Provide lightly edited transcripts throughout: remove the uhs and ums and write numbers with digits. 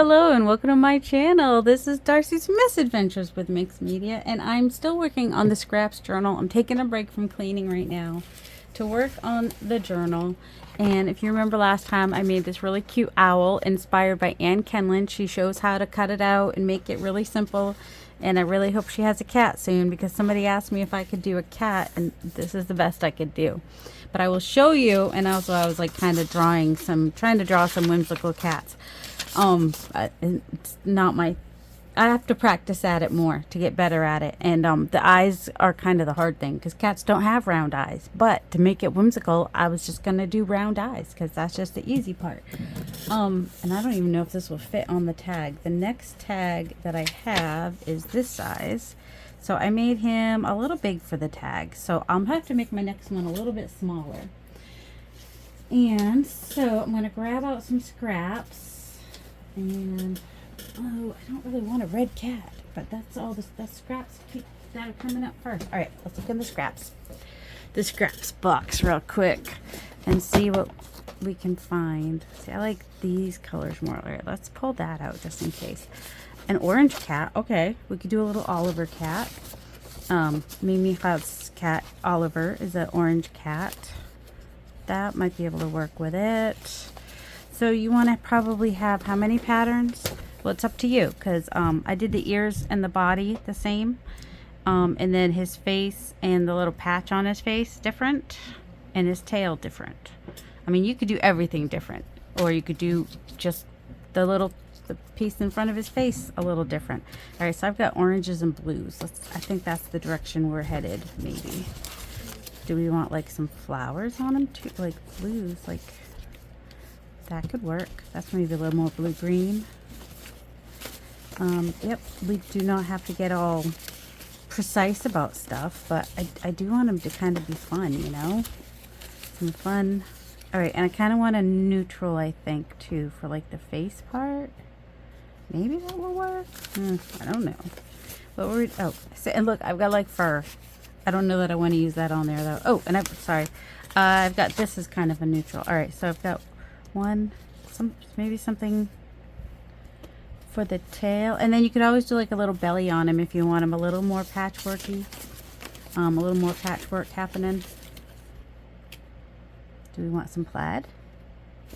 Hello and welcome to my channel. This is Darcy's Misadventures with Mixed Media, and I'm still working on the scraps journal. I'm taking a break from cleaning right now to work on the journal. And if you remember last time, I made this really cute owl inspired by Anne Kenlin. She shows how to cut it out and make it really simple. And I really hope she has a cat soon, because somebody asked me if I could do a cat, and this is the best I could do. But I will show you, and also I was like kind of trying to draw some whimsical cats. It's not my, I have to practice at it more to get better at it. And the eyes are kind of the hard thing, because cats don't have round eyes. But to make it whimsical, I was just gonna do round eyes, because that's just the easy part. And I don't even know if this will fit on the tag. The next tag that I have is this size, so I made him a little big for the tag, so I'll have to make my next one a little bit smaller. And so I'm gonna grab out some scraps. And oh, I don't really want a red cat, but that's all the scraps that are coming up first. All right, let's look in the scraps box real quick and see what we can find. See, I like these colors more. All right, let's pull that out just in case. An orange cat. Okay, we could do a little Oliver cat. Mimi Cloud's cat Oliver is an orange cat. That might be able to work with it. So you want to probably have how many patterns? Well, it's up to you, because I did the ears and the body the same, and then his face and the little patch on his face different, and his tail different. I mean, you could do everything different, or you could do just the piece in front of his face a little different. All right, so I've got oranges and blues. I think that's the direction we're headed. Maybe. Do we want like some flowers on him too, like blues, like? That could work. That's maybe a little more blue-green. Yep, we do not have to get all precise about stuff, but I do want them to kind of be fun, you know? Some fun. All right, and I kind of want a neutral, I think, too, for like the face part. Maybe that will work. I don't know. What were we, oh, so, and look, I've got like fur. I don't know that I want to use that on there, though. Oh, and I've got, this is kind of a neutral. All right, so I've got maybe something for the tail, and then you could always do like a little belly on him if you want him a little more patchworky, a little more patchwork happening. Do we want some plaid?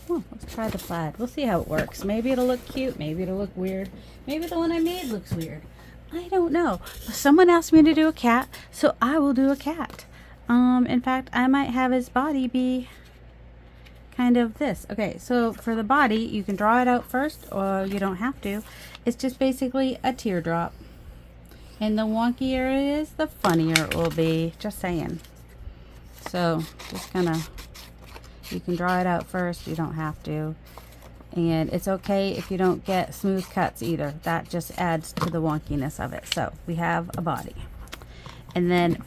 Oh, let's try the plaid. We'll see how it works. Maybe it'll look cute, maybe it'll look weird, maybe the one I made looks weird. I don't know. Someone asked me to do a cat, so I will do a cat. In fact, I might have his body be kind of this. Okay, so for the body, you can draw it out first, or you don't have to. It's just basically a teardrop, and the wonkier it is, the funnier it will be. Just saying. So just kind of, you can draw it out first, you don't have to, and it's okay if you don't get smooth cuts either. That just adds to the wonkiness of it. So we have a body, and then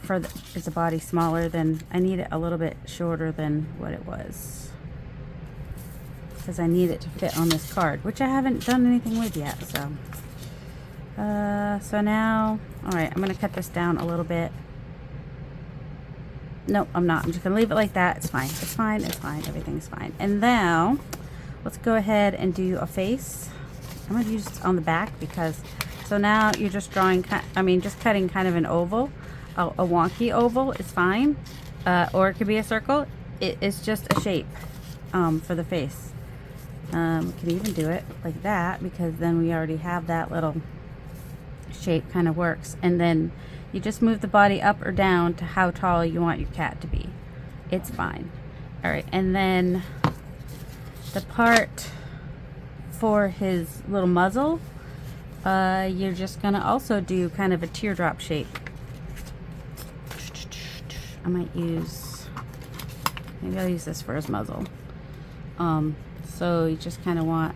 is the body smaller than, I need it a little bit shorter than what it was, because I need it to fit on this card, which I haven't done anything with yet. So so now, all right, I'm going to cut this down a little bit. Nope, I'm not. I'm just going to leave it like that. It's fine. It's fine. It's fine. Everything's fine. And now let's go ahead and do a face. I'm going to use this on the back, because so now you're just drawing, just cutting kind of an oval. A wonky oval is fine, or it could be a circle. It's just a shape for the face. We can even do it like that, because then we already have that little shape. Kind of works. And then you just move the body up or down to how tall you want your cat to be. It's fine. All right, and then the part for his little muzzle, you're just gonna also do kind of a teardrop shape. I might use, maybe I'll use this for his muzzle. So you just kind of want,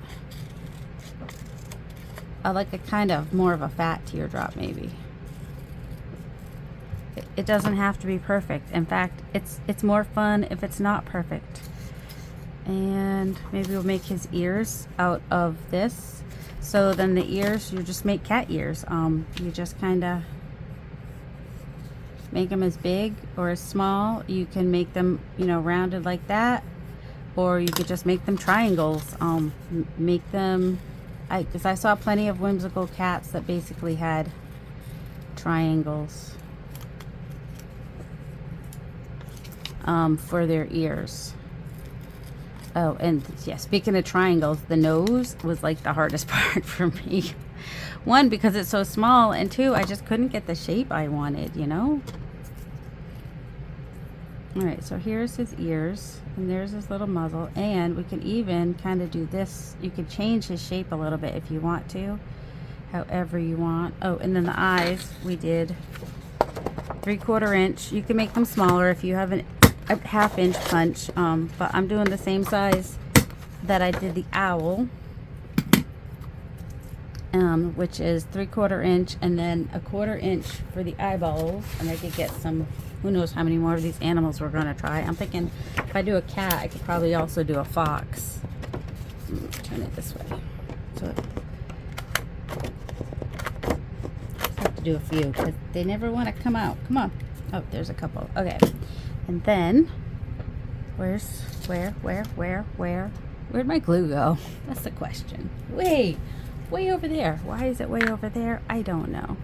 I like a kind of more of a fat teardrop maybe. It doesn't have to be perfect. In fact, it's more fun if it's not perfect. And maybe we'll make his ears out of this. So then the ears, you just make cat ears. You just kind of make them as big or as small. You can make them, rounded like that, or you could just make them triangles. Make them because I saw plenty of whimsical cats that basically had triangles for their ears. Oh, and yeah, speaking of triangles, the nose was like the hardest part for me. One, because it's so small, and two, I just couldn't get the shape I wanted, you know? Alright, so here's his ears, and there's his little muzzle, and we can even kind of do this. You can change his shape a little bit if you want to, however you want. Oh, and then the eyes, we did 3/4 inch. You can make them smaller if you have a 1/2 inch punch, but I'm doing the same size that I did the owl, which is 3/4 inch, and then 1/4 inch for the eyeballs. And I did get some, who knows how many more of these animals we're going to try. I'm thinking if I do a cat, I could probably also do a fox. Turn it this way. So I have to do a few because they never want to come out. Come on. Oh, there's a couple. Okay. And then, where'd my glue go? That's the question. Way over there. Why is it way over there? I don't know.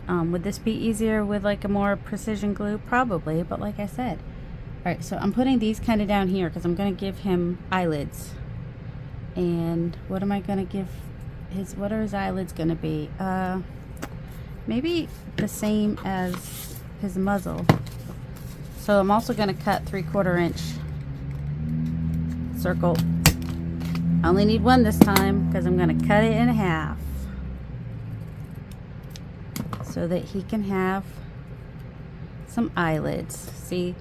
Would this be easier with like a more precision glue? Probably, but like I said. Alright, so I'm putting these kind of down here because I'm going to give him eyelids. And what am I going to give what are his eyelids going to be? Maybe the same as his muzzle. So I'm also going to cut 3/4 inch circle. I only need one this time because I'm going to cut it in half so that he can have some eyelids. See,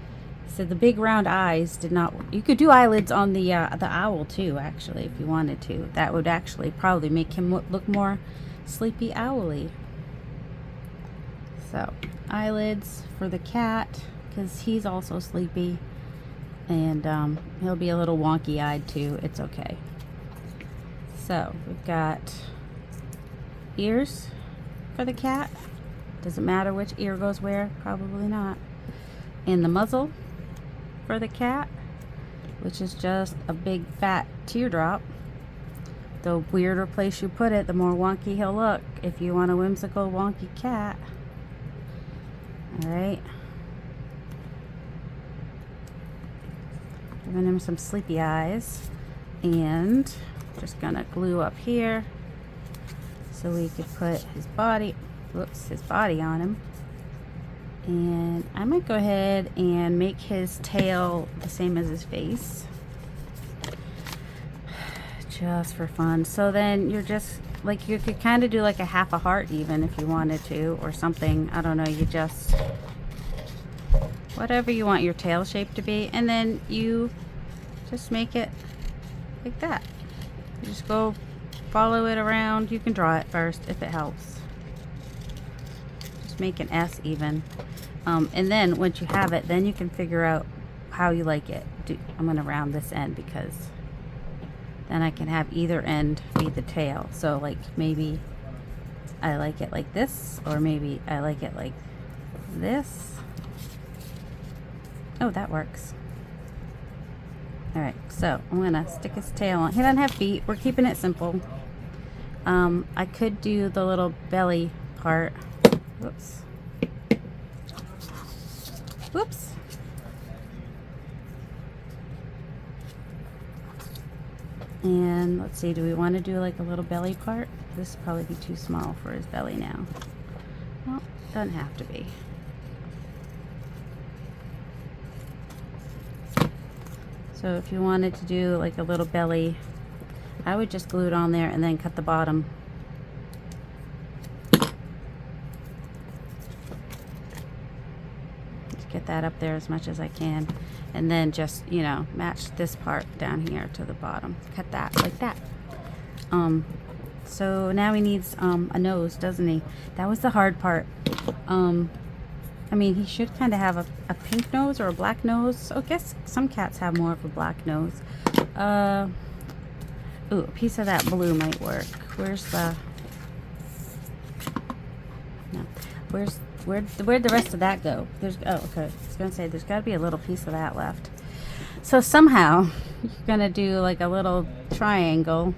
so the big round eyes did not. You could do eyelids on the owl too, actually, if you wanted to. That would actually probably make him look more sleepy owly. So eyelids for the cat, because he's also sleepy, and he'll be a little wonky eyed too. It's okay. So we've got ears for the cat. Doesn't matter which ear goes where, probably not. And the muzzle for the cat, which is just a big fat teardrop. The weirder place you put it, the more wonky he'll look if you want a whimsical wonky cat. Alright. Giving him some sleepy eyes, and just gonna glue up here so we could put his body on him. And I might go ahead and make his tail the same as his face, just for fun. So then you're just like, you could kind of do like a half a heart even if you wanted to, or something. I don't know, you just whatever you want your tail shape to be, and then you just make it like that. You just go follow it around. You can draw it first if it helps. Just make an S even. And then once you have it, then you can figure out how you like it. I'm going to round this end because then I can have either end be the tail. So like maybe I like it like this, or maybe I like it like this. Oh, that works. Alright, so I'm going to stick his tail on. He doesn't have feet. We're keeping it simple. I could do the little belly part. Whoops. Whoops. And let's see, do we want to do like a little belly part? This would probably be too small for his belly now. Well, doesn't have to be. So if you wanted to do like a little belly, I would just glue it on there and then cut the bottom. Just get that up there as much as I can. And then just, you know, match this part down here to the bottom. Cut that like that. So now he needs a nose, doesn't he? That was the hard part. I mean, he should kind of have a pink nose or a black nose. So I guess some cats have more of a black nose. Ooh, a piece of that blue might work. Where's the... No. Where'd the rest of that go? There's... Oh, okay. I was going to say, there's got to be a little piece of that left. So somehow, you're going to do like a little triangle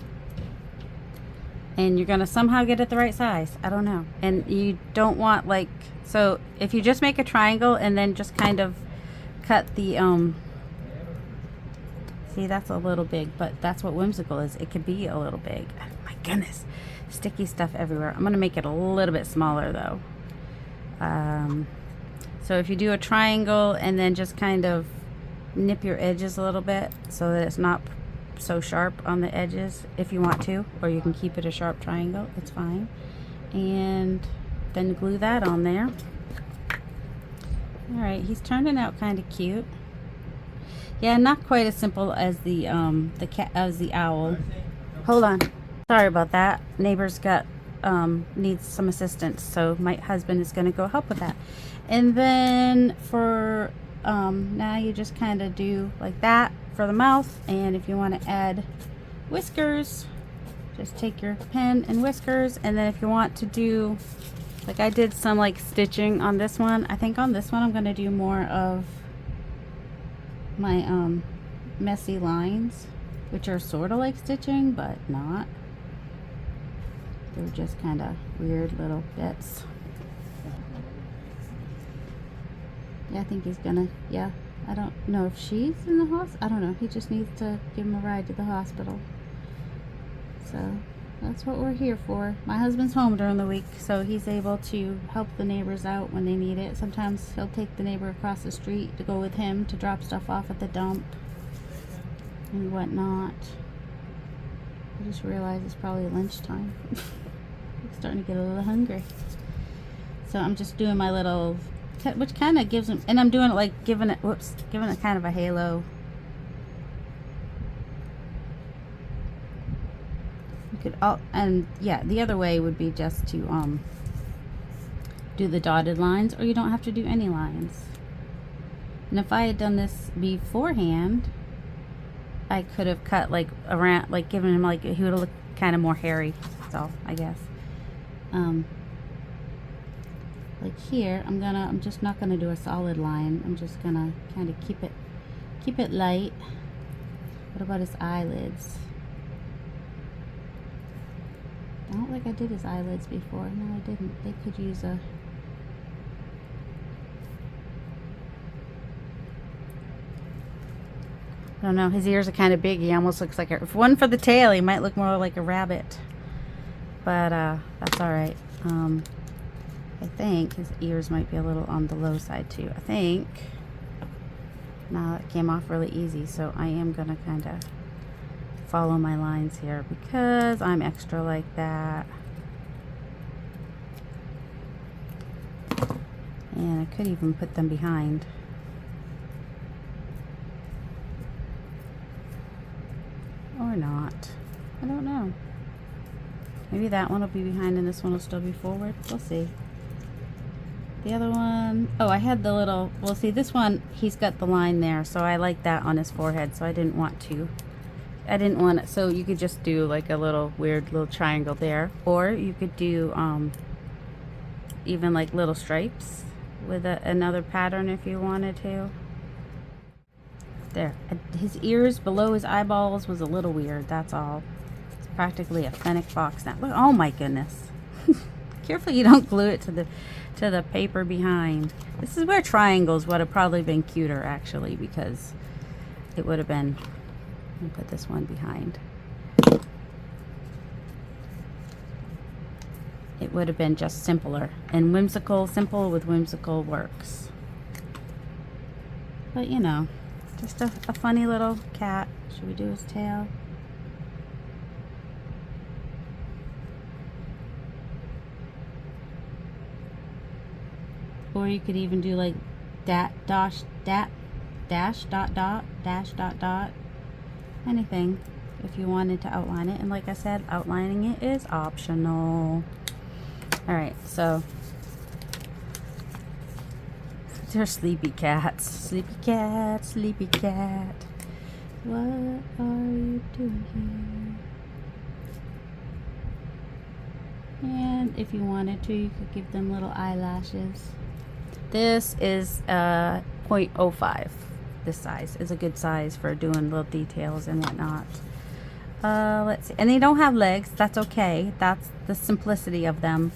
and you're gonna somehow get it the right size. I don't know. And you don't want like, so if you just make a triangle and then just kind of cut the see, that's a little big, but that's what Whimsical is. It could be a little big. Oh, my goodness, sticky stuff everywhere. I'm gonna make it a little bit smaller though. So if you do a triangle and then just kind of nip your edges a little bit so that it's not so sharp on the edges if you want to, or you can keep it a sharp triangle, it's fine. And then glue that on there. All right, he's turning out kind of cute. Yeah, not quite as simple as the cat, as the owl. Hold on, sorry about that. Neighbor's got needs some assistance, so my husband is going to go help with that. And then for now you just kind of do like that for the mouth. And if you want to add whiskers, just take your pen and whiskers. And then if you want to do, like I did some like stitching on this one, I think on this one I'm going to do more of my messy lines, which are sort of like stitching but not. They're just kind of weird little bits. Yeah, I think he's gonna, yeah, I don't know if she's in the hospital. I don't know. He just needs to give him a ride to the hospital. So that's what we're here for. My husband's home during the week, so he's able to help the neighbors out when they need it. Sometimes he'll take the neighbor across the street to go with him to drop stuff off at the dump and whatnot. I just realized it's probably lunchtime. I'm starting to get a little hungry. So I'm just doing my little, which kind of gives him, and I'm doing it like giving it, whoops, giving it kind of a halo. You could, and yeah, the other way would be just to do the dotted lines, or you don't have to do any lines. And if I had done this beforehand, I could have cut like around, like given him like, he would have looked kind of more hairy. That's all, I guess. Like here, I'm just not gonna do a solid line. I'm just gonna kind of keep it light. What about his eyelids? I don't think I did his eyelids before. No, I didn't. They could use a, I don't know, his ears are kind of big. He almost looks like a, if one for the tail, he might look more like a rabbit. But that's all right. I think his ears might be a little on the low side too. I think. Now it came off really easy, so I am gonna kind of follow my lines here because I'm extra like that. And I could even put them behind. Or not. I don't know. Maybe that one will be behind and this one will still be forward. We'll see. The other one, oh, I had the little, well, see, this one, he's got the line there, so I like that on his forehead, so I didn't want it, so you could just do like a little weird little triangle there, or you could do even like little stripes with another pattern if you wanted to. There, his ears below his eyeballs was a little weird, that's all. It's practically a fennec box now. Look, oh my goodness. Careful you don't glue it to the paper behind. This is where triangles would have probably been cuter actually, because it would have been, let me put this one behind. It would have been just simpler. And whimsical, simple with whimsical works. But you know, just a funny little cat. Should we do his tail? Or you could even do like dash dot dot, anything if you wanted to outline it. And like I said, outlining it is optional. All right, so they're sleepy cats. Sleepy cat, sleepy cat. What are you doing here? And if you wanted to, you could give them little eyelashes. This is 0.05. This size is a good size for doing little details and whatnot. Let's see. And they don't have legs. That's okay. That's the simplicity of them.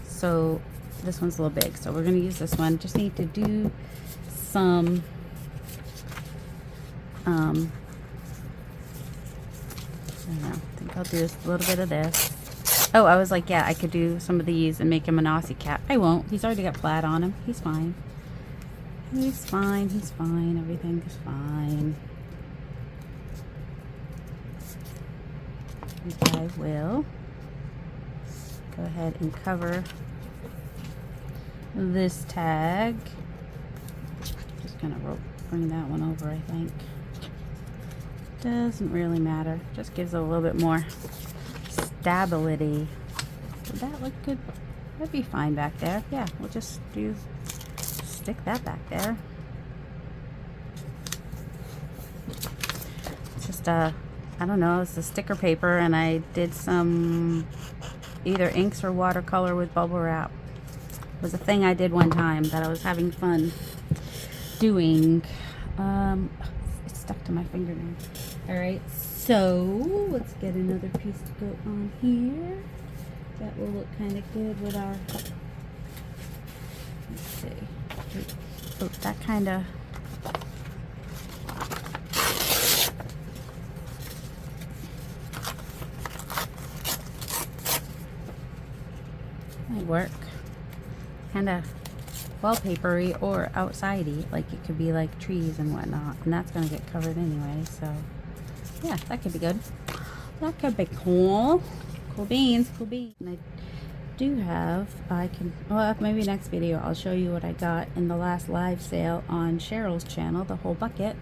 So this one's a little big, so we're going to use this one. Just need to do some I don't know. I think I'll do a little bit of this. Oh, I was like, yeah, I could do some of these and make him an Aussie cat. I won't. He's already got plaid on him. He's fine. He's fine. He's fine. Everything is fine. And I will go ahead and cover this tag. Just gonna bring that one over, I think. Doesn't really matter. Just gives it a little bit more stability. Would that look good? That'd be fine back there. Yeah, we'll just stick that back there. It's just I don't know, it's a sticker paper, and I did some either inks or watercolor with bubble wrap. It was a thing I did one time that I was having fun doing. It's stuck to my fingernail. Alright, so let's get another piece to go on here. That will look kind of good with our, let's see. Oh, that kind of, might work. Kind of wallpapery or outsidey, like it could be like trees and whatnot, and that's going to get covered anyway, so yeah, that could be good. That could be cool. Cool beans, cool beans. And I do have, well, maybe next video I'll show you what I got in the last live sale on Cheryl's channel, the whole bucket,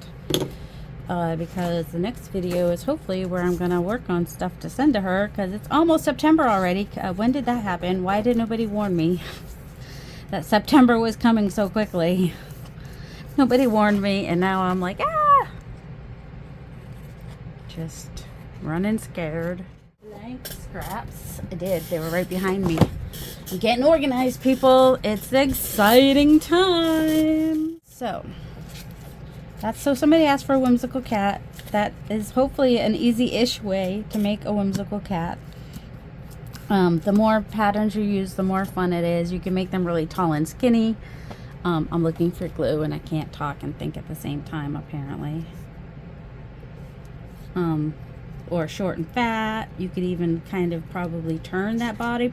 because the next video is hopefully where I'm going to work on stuff to send to her, because it's almost September already. When did that happen? Why did nobody warn me that September was coming so quickly? Nobody warned me, and now I'm like, ah! Just running scared. Blank scraps. I did. They were right behind me. I'm getting organized, people. It's exciting time. So somebody asked for a whimsical cat. That is hopefully an easy-ish way to make a whimsical cat. The more patterns you use, the more fun it is. You can make them really tall and skinny. I'm looking for glue, and I can't talk and think at the same time, apparently. Or short and fat. You could even kind of probably turn that body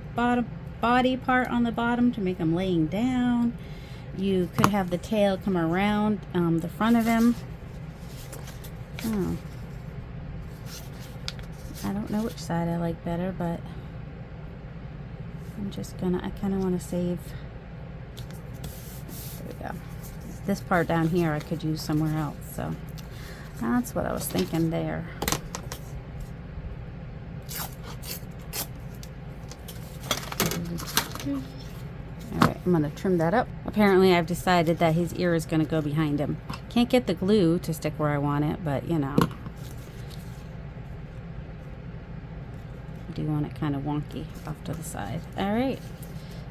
part on the bottom to make him laying down. You could have the tail come around the front of him. Oh. I don't know which side I like better, but I kind of want to save. There we go. This part down here I could use somewhere else, so that's what I was thinking there. Alright, I'm going to trim that up. Apparently I've decided that his ear is going to go behind him. Can't get the glue to stick where I want it, but you know. I do want it kind of wonky off to the side. Alright,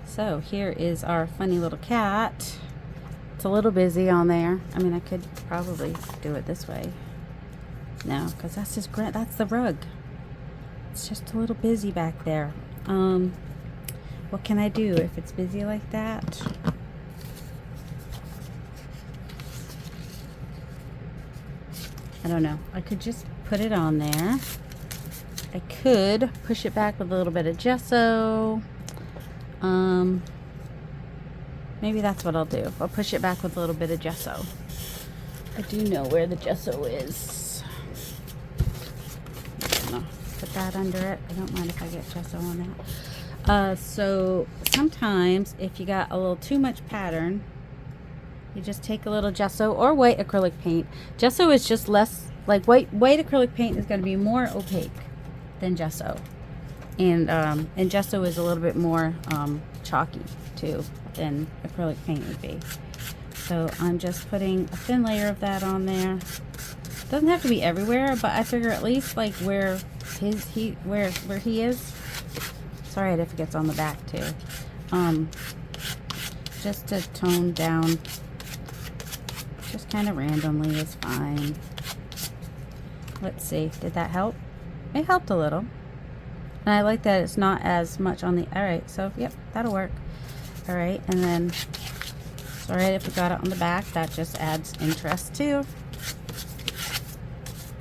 so here is our funny little cat. It's a little busy on there. I mean, I could probably do it this way. No, because that's just that's the rug. It's just a little busy back there. What can I do if it's busy like that? I don't know. I could just put it on there. I could push it back with a little bit of gesso. Maybe that's what I'll do. I'll push it back with a little bit of gesso. I do know where the gesso is. I'm gonna put that under it. I don't mind if I get gesso on that. So sometimes if you got a little too much pattern, you just take a little gesso or white acrylic paint. Gesso is just less, like white acrylic paint is going to be more opaque than gesso. And gesso is a little bit more chalky too than acrylic paint would be. So I'm just putting a thin layer of that on there. Doesn't have to be everywhere, but I figure at least like where he is. It's alright if it gets on the back too. Just to tone down, just kind of randomly is fine. Let's see, did that help? It helped a little. And I like that it's not as much on the, all right, so yep, that'll work. All right, and then it's all right if we got it on the back, that just adds interest too.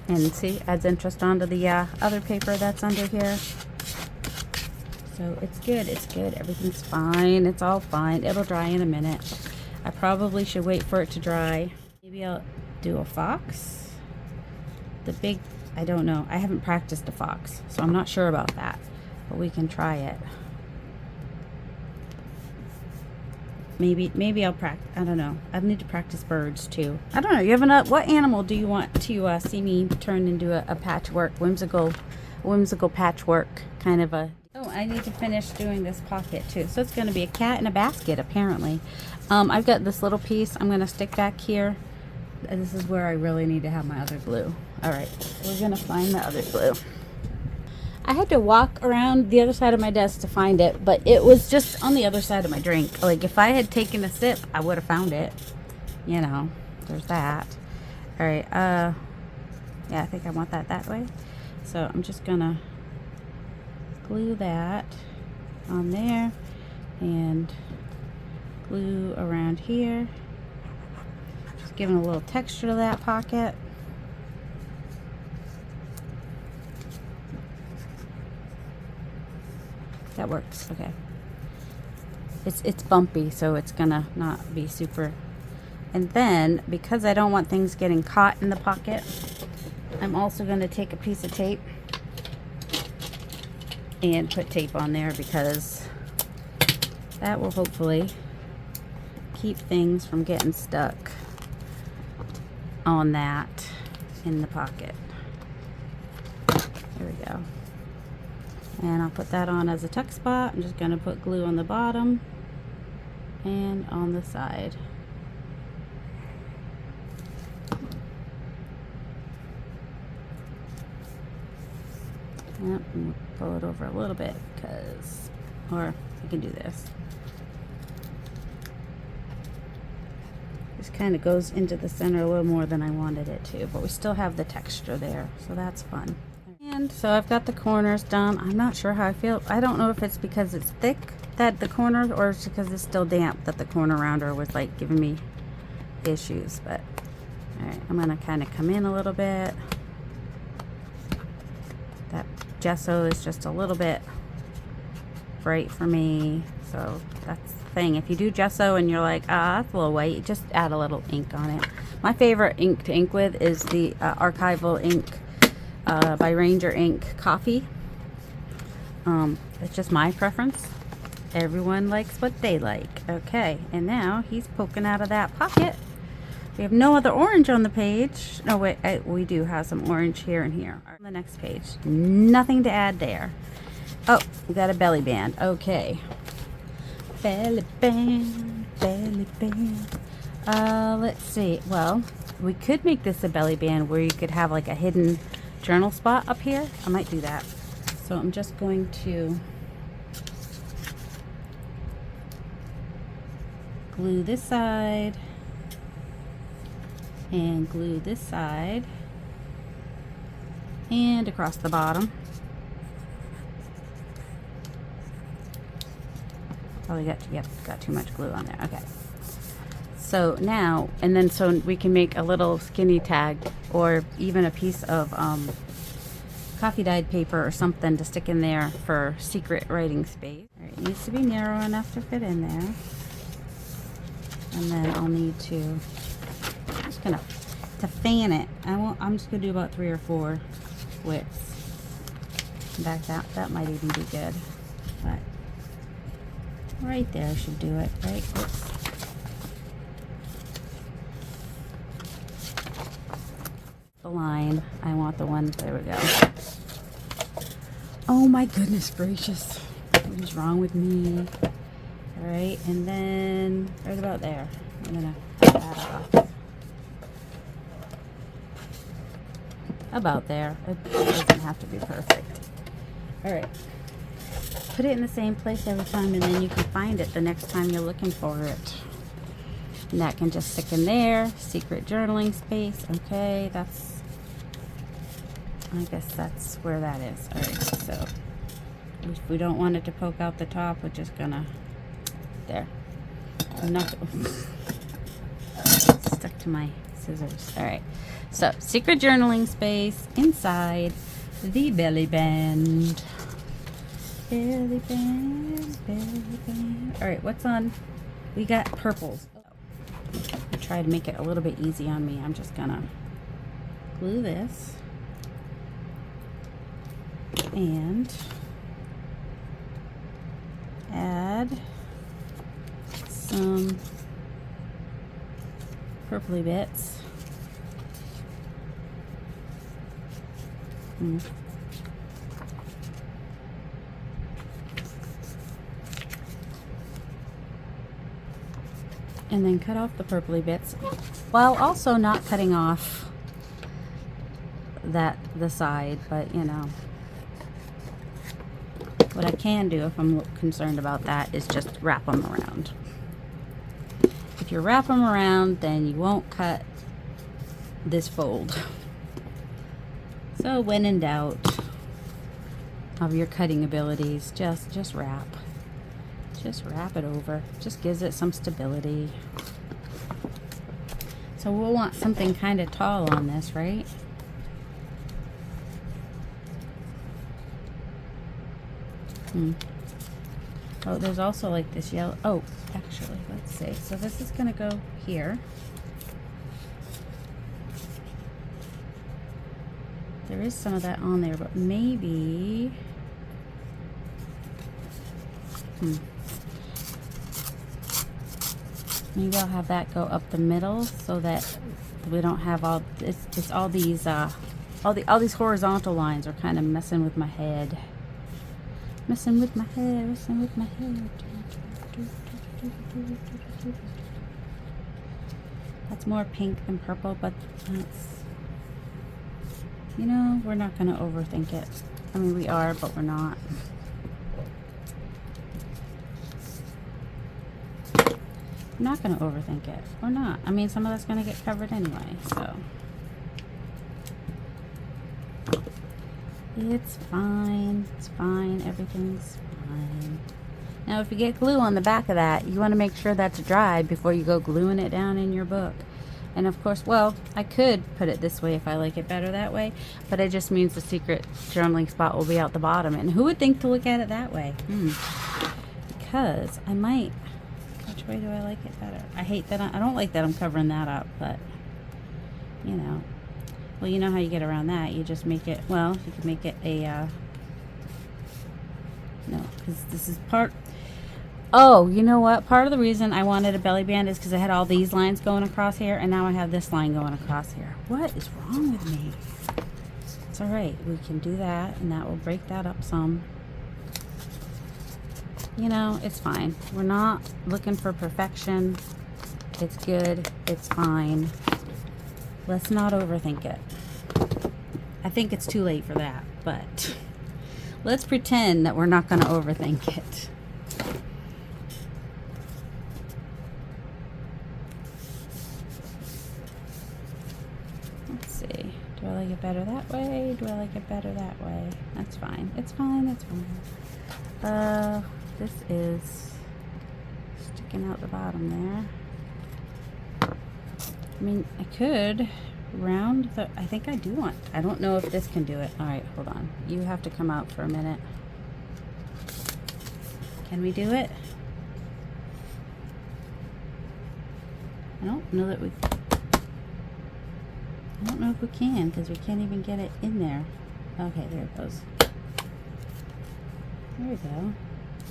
And see, adds interest onto the other paper that's under here. So it's good, everything's fine, it's all fine. It'll dry in a minute. I probably should wait for it to dry. Maybe I'll do a fox. The big, I don't know, I haven't practiced a fox, so I'm not sure about that, but we can try it. Maybe I'll practice, I don't know. I need to practice birds too. I don't know, you have what animal do you want to see me turn into a patchwork, whimsical patchwork kind of a, oh, I need to finish doing this pocket too. So it's gonna be a cat in a basket apparently. I've got this little piece I'm gonna stick back here. And this is where I really need to have my other glue. All right, we're gonna find the other glue. I had to walk around the other side of my desk to find it, but it was just on the other side of my drink. Like if I had taken a sip, I would have found it. You know, there's that. All right, yeah, I think I want that way. So I'm just gonna glue that on there and glue around here. Just giving a little texture to that pocket. That works, okay. It's bumpy, so it's gonna not be super. And then, because I don't want things getting caught in the pocket, I'm also gonna take a piece of tape and put tape on there, because that will hopefully keep things from getting stuck on that in the pocket. There we go. And I'll put that on as a tuck spot. I'm just going to put glue on the bottom and on the side. Yep, and pull it over a little bit, because, or I can do this. This kind of goes into the center a little more than I wanted it to, but we still have the texture there, so that's fun. And so I've got the corners done. I'm not sure how I feel. I don't know if it's because it's thick that the corners, or it's because it's still damp that the corner rounder was like giving me issues. But all right, I'm gonna kind of come in a little bit. That gesso is just a little bit bright for me, so that's the thing. If you do gesso and you're like, that's a little white, just add a little ink on it. My favorite ink to ink with is the archival ink by Ranger Ink Coffee. It's just my preference. Everyone likes what they like. Okay, and now he's poking out of that pocket. We have no other orange on the page. No, wait, we do have some orange here and here. On the next page, nothing to add there. Oh, we got a belly band. Okay. Belly band, belly band. Let's see. Well, we could make this a belly band where you could have like a hidden journal spot up here. I might do that. So I'm just going to glue this side and glue this side and across the bottom. Probably got too much glue on there. Okay. So now, and then so we can make a little skinny tag or even a piece of coffee dyed paper or something to stick in there for secret writing space. All right, it needs to be narrow enough to fit in there. And then I'll need to, I'm just gonna, to fan it, I'm just gonna do about 3 or 4 widths. In fact, that might even be good. But right there should do it, right? Oops. The line, I want the one, there we go. Oh my goodness gracious, what is wrong with me? All right, and then right about there, I'm gonna cut that off. About there, it doesn't have to be perfect. All right, put it in the same place every time, and then you can find it the next time you're looking for it. And that can just stick in there. Secret journaling space. Okay, that's I guess that's where that is. All right, so if we don't want it to poke out the top, we're just gonna, there. Enough. Stuck to my scissors. All right, so secret journaling space inside the belly band. Belly band, belly band. All right, what's on? We got purples. I try to make it a little bit easy on me. I'm just gonna glue this and add some purpley bits. And then cut off the purpley bits while also not cutting off the side, but you know, what I can do if I'm concerned about that is just wrap them around. If you wrap them around, then you won't cut this fold. So when in doubt of your cutting abilities, just wrap. Just wrap it over. Just gives it some stability. So we'll want something kind of tall on this, right? Oh, there's also like this yellow. Oh, actually, let's see. So this is going to go here. There is some of that on there, but maybe... Maybe I'll have that go up the middle so that we don't have all... It's all these... all these horizontal lines are kind of messing with my head. Messing with my head, messing with my head. That's more pink than purple, but that's, you know, we're not going to overthink it. I mean, we are, but we're not. I'm not going to overthink it. We're not. I mean, some of that's going to get covered anyway, so. It's fine. It's fine. Everything's fine. Now, if you get glue on the back of that, you want to make sure that's dry before you go gluing it down in your book. And of course, well, I could put it this way if I like it better that way, but it just means the secret journaling spot will be out the bottom. And who would think to look at it that way? Because I might. Which way do I like it better? I hate that. I don't like that I'm covering that up, but you know. Well, you know how you get around that. You just make it, well, you can make it a, no, because this is part, oh, you know what? Part of the reason I wanted a belly band is because I had all these lines going across here, and now I have this line going across here. What is wrong with me? It's all right. We can do that, and that will break that up some. You know, it's fine. We're not looking for perfection. It's good. It's fine. Let's not overthink it. I think it's too late for that, but let's pretend that we're not going to overthink it. Let's see. Do I like it better that way? Do I like it better that way? That's fine. It's fine. It's fine. This is sticking out the bottom there. I mean, I could round the, I think I do want, I don't know if this can do it. All right, hold on. You have to come out for a minute. Can we do it? I don't know that we, I don't know if we can because we can't even get it in there. Okay, there it goes. There we go.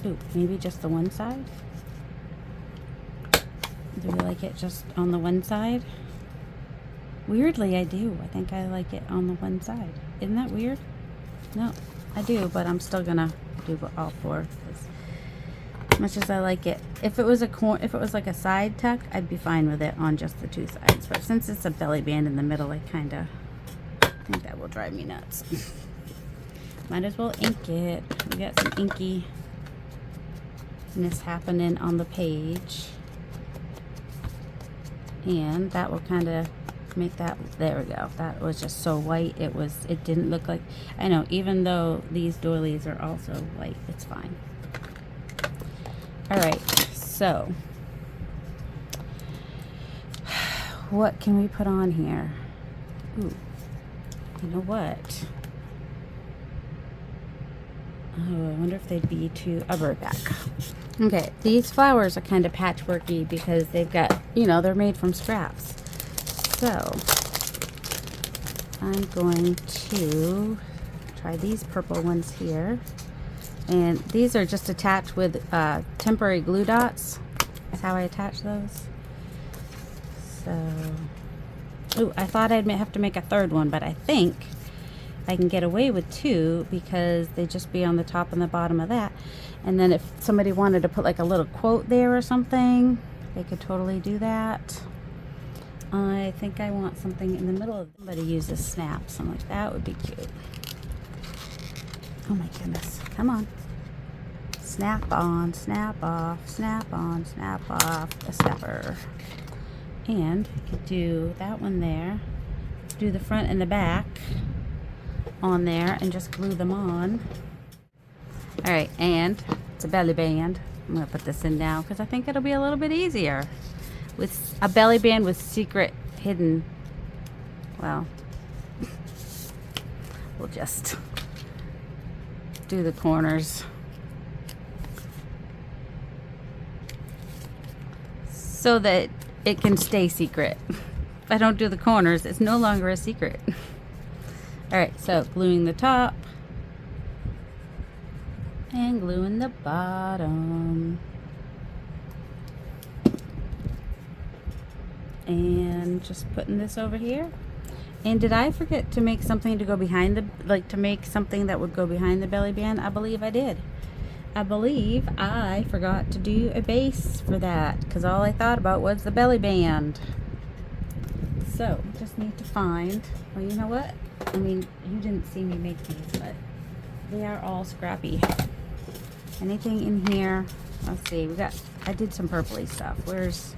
Ooh, maybe just the one side? Do we like it just on the one side? Weirdly, I do. I think I like it on the one side. Isn't that weird? No, I do, but I'm still gonna do all four. As much as I like it. If it was like a side tuck, I'd be fine with it on just the two sides. But since it's a belly band in the middle, I think that will drive me nuts. Might as well ink it. We got some inkiness happening on the page. And that will kind of make that, there we go. That was just so white. It didn't look like, I know, even though these doilies are also white, it's fine. All right, so what can we put on here? Ooh, you know what? Oh, I wonder if they'd be too, I'll be right back. Okay, these flowers are kind of patchworky because they've got, you know, they're made from scraps. So I'm going to try these purple ones here. And these are just attached with temporary glue dots. That's how I attach those. So, ooh, I thought I'd have to make a third one, but I think I can get away with 2 because they just be on the top and the bottom of that. And then if somebody wanted to put like a little quote there or something, they could totally do that. I think I want something in the middle of somebody uses snaps. I'm like, that would be cute. Oh my goodness. Come on. Snap on, snap off, snap on, snap off, a snapper. And you could do that one there. Do the front and the back on there and just glue them on. All right, and it's a belly band. I'm gonna put this in now because I think it'll be a little bit easier. With a belly band with secret hidden, well, we'll just do the corners so that it can stay secret. If I don't do the corners, it's no longer a secret. All right, so gluing the top and gluing the bottom. And just putting this over here. And did I forget to make something to go behind the, like to make something that would go behind the belly band? I believe I did. I believe I forgot to do a base for that because all I thought about was the belly band. So just need to find, well, you know what? I mean, you didn't see me make these, but they are all scrappy. Anything in here? Let's see, I did some purpley stuff. Where's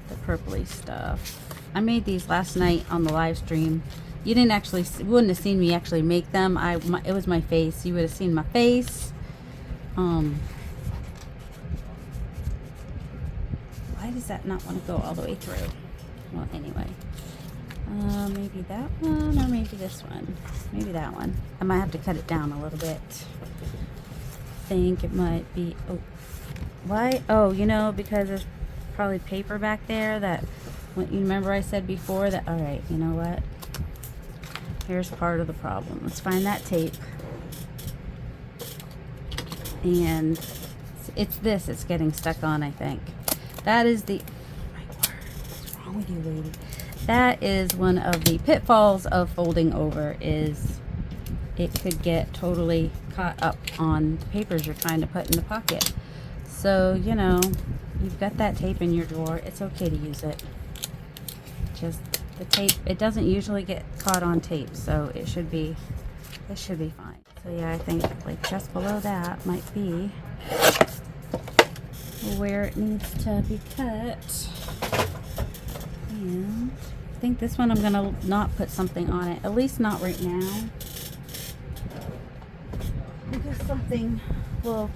the purpley stuff? I made these last night on the live stream. You wouldn't have seen me actually make them. It was my face. You would have seen my face. Why does that not want to go all the way through? Well, anyway. Maybe that one or maybe this one. Maybe that one. I might have to cut it down a little bit. I think it might be, oh, why? Oh, you know, because there's probably paper back there that, you remember I said before that, all right, you know what? Here's part of the problem. Let's find that tape. And it's getting stuck on, I think. That is the, oh my word, what's wrong with you, lady? That is one of the pitfalls of folding over, is it could get totally caught up on the papers you're trying to put in the pocket. So, you know, you've got that tape in your drawer. It's okay to use it. Just the tape, it doesn't usually get caught on tape, so it should be fine. So yeah, I think like just below that might be where it needs to be cut. And I think this one I'm gonna not put something on it, at least not right now, because something will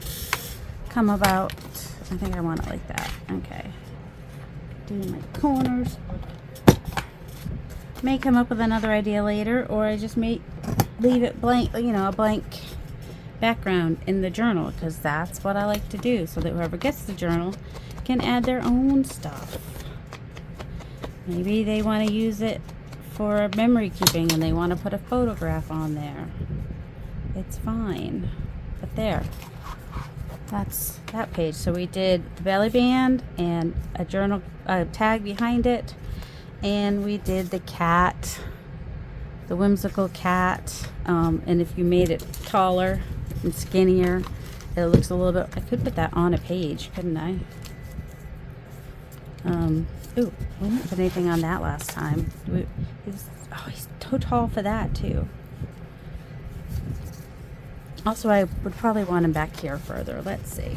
come about. I think I want it like that. Okay. Do my corners. May come up with another idea later, or I just may leave it blank, you know, a blank background in the journal, because that's what I like to do, so that whoever gets the journal can add their own stuff. Maybe they want to use it for memory keeping and they want to put a photograph on there. It's fine. But there. That's that page. So we did the belly band and a journal tag behind it, and we did the cat, the whimsical cat. And if you made it taller and skinnier, it looks a little bit. I could put that on a page, couldn't I? Ooh, we didn't put anything on that last time. He's too tall for that too. Also, I would probably want him back here further. Let's see.